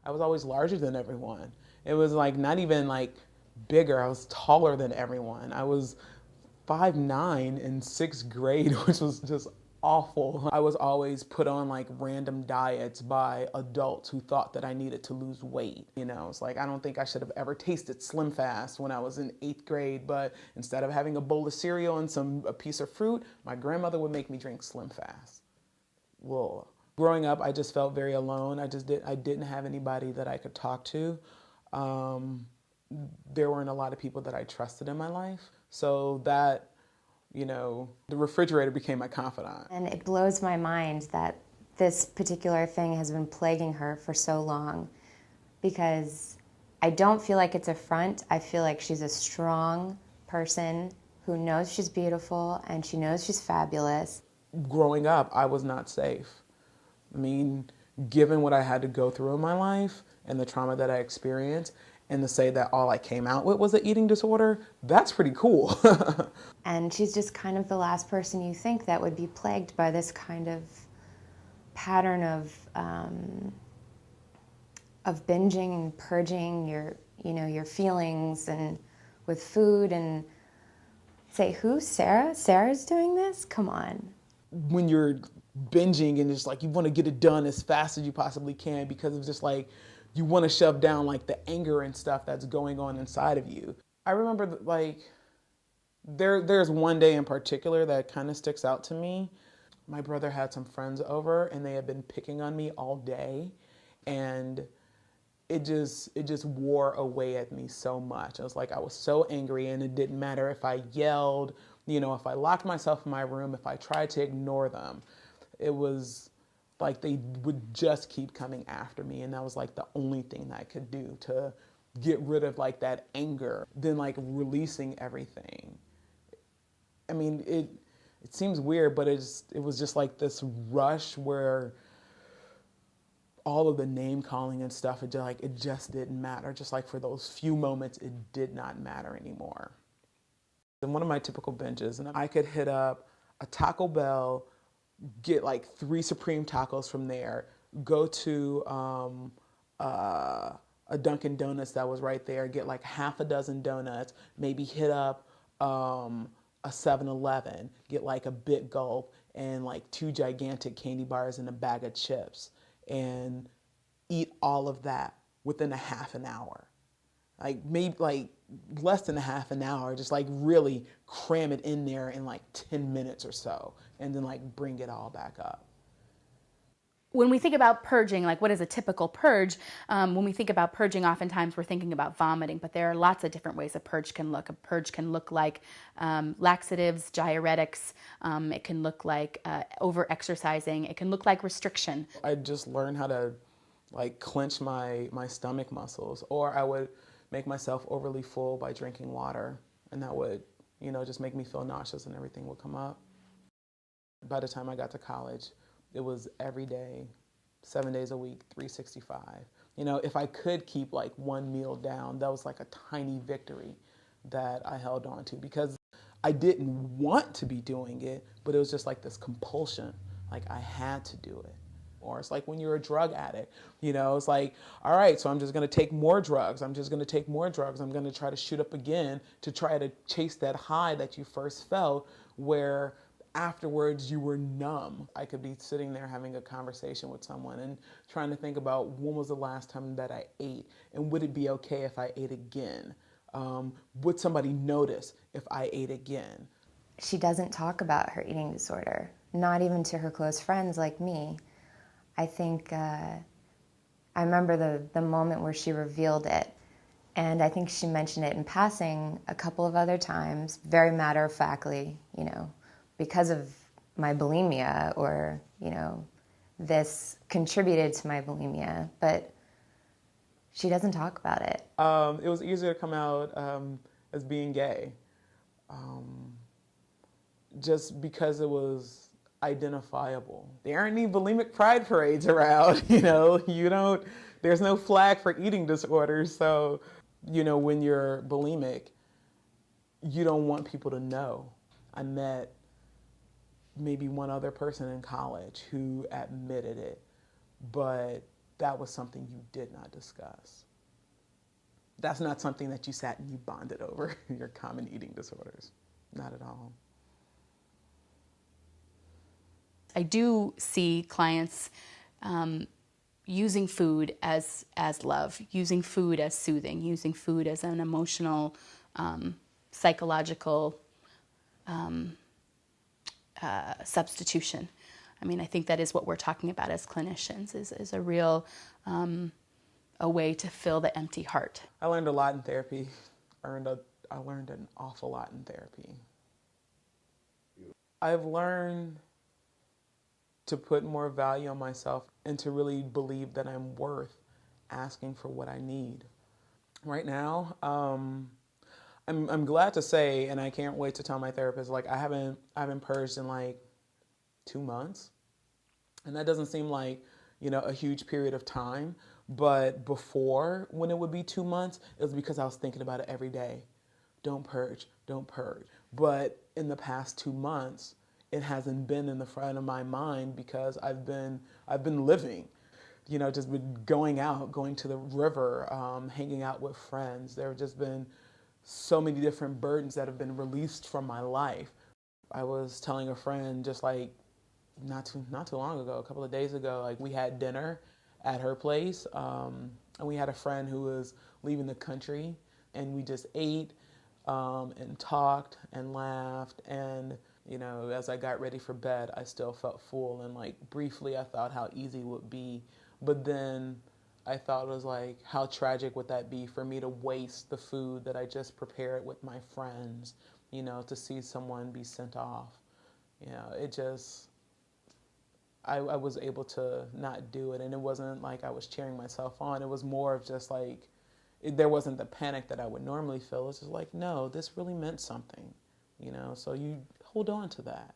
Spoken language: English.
I was always larger than everyone. It was like not even like bigger. I was taller than everyone. I was 5'9" in sixth grade, which was just awful. I was always put on like random diets by adults who thought that I needed to lose weight. You know, it's like I don't think I should have ever tasted Slim Fast when I was in eighth grade, but instead of having a bowl of cereal and a piece of fruit, my grandmother would make me drink Slim Fast. Whoa. Growing up, I just felt very alone. I didn't have anybody that I could talk to. Um, there weren't a lot of people that I trusted in my life. So that, the refrigerator became my confidant. And it blows my mind that this particular thing has been plaguing her for so long, because I don't feel like it's a front. I feel like she's a strong person who knows she's beautiful and she knows she's fabulous. Growing up, I was not safe. I mean, given what I had to go through in my life and the trauma that I experienced, and to say that all I came out with was an eating disorder, that's pretty cool. And she's just kind of the last person you think that would be plagued by this kind of pattern of binging and purging your feelings and with food. And say, who? Sarah? Sarah's doing this? Come on. When you're binging and it's like you want to get it done as fast as you possibly can because it's just like you want to shove down like the anger and stuff that's going on inside of you. I remember like there's one day in particular that kind of sticks out to me. My brother had some friends over and they had been picking on me all day, and it just wore away at me so much. I was like, I was so angry, and it didn't matter if I yelled, if I locked myself in my room, if I tried to ignore them. It was like they would just keep coming after me, and that was like the only thing that I could do to get rid of like that anger, then like releasing everything. I mean, it seems weird, but it was just like this rush where all of the name calling and stuff, it just didn't matter. Just like for those few moments, it did not matter anymore. In one of my typical binges, and I could hit up a Taco Bell, get like 3 Supreme tacos from there, go to a Dunkin' Donuts that was right there, get like half a dozen donuts, maybe hit up a 7-Eleven, get like a Big Gulp and like 2 gigantic candy bars and a bag of chips, and eat all of that within a half an hour. Like maybe like less than a half an hour, just like really cram it in there in like 10 minutes or so, and then like bring it all back up. When we think about purging, like what is a typical purge, when we think about purging, oftentimes we're thinking about vomiting, but there are lots of different ways a purge can look. A purge can look like laxatives, diuretics. It can look like over-exercising. It can look like restriction. I just learned how to like clench my stomach muscles, or I would make myself overly full by drinking water, and that would, just make me feel nauseous and everything would come up. By the time I got to college, it was every day, 7 days a week, 365. If I could keep like one meal down, that was like a tiny victory that I held on to, because I didn't want to be doing it, but it was just like this compulsion, like I had to do it. Or it's like when you're a drug addict, it's like, all right, so I'm just going to take more drugs. I'm just going to take more drugs. I'm going to try to shoot up again to try to chase that high that you first felt, where afterwards you were numb. I could be sitting there having a conversation with someone and trying to think about when was the last time that I ate, and would it be okay if I ate again? Would somebody notice if I ate again? She doesn't talk about her eating disorder, not even to her close friends like me. I think, I remember the moment where she revealed it, and I think she mentioned it in passing a couple of other times, very matter-of-factly, because of my bulimia, or, this contributed to my bulimia, but she doesn't talk about it. It was easier to come out as being gay, just because it was identifiable. There aren't any bulimic pride parades around, there's no flag for eating disorders. So, when you're bulimic, you don't want people to know. I met maybe one other person in college who admitted it, but that was something you did not discuss. That's not something that you sat and you bonded over, your common eating disorders. Not at all. I do see clients using food as love, using food as soothing, using food as an emotional, psychological substitution. I mean, I think that is what we're talking about as clinicians, is a real a way to fill the empty heart. I learned a lot in therapy. I learned an awful lot in therapy. I've learned to put more value on myself and to really believe that I'm worth asking for what I need. Right now, I'm glad to say, and I can't wait to tell my therapist, like I haven't purged in like 2 months, and that doesn't seem like, you know, a huge period of time. But before, when it would be 2 months, it was because I was thinking about it every day. Don't purge, don't purge. But in the past 2 months, it hasn't been in the front of my mind because I've been living, you know, just been going out, going to the river, hanging out with friends. There have just been so many different burdens that have been released from my life. I was telling a friend just like not too long ago, a couple of days ago, like we had dinner at her place, and we had a friend who was leaving the country, and we just ate and talked and laughed. And you know, as I got ready for bed, I still felt full, and like briefly I thought how easy it would be, but then I thought it was like, how tragic would that be for me to waste the food that I just prepared with my friends, you know, to see someone be sent off. You know, it just, I was able to not do it. And it wasn't like I was cheering myself on. It was more of just like, there wasn't the panic that I would normally feel. It's just like, no, this really meant something, you know, so you hold on to that.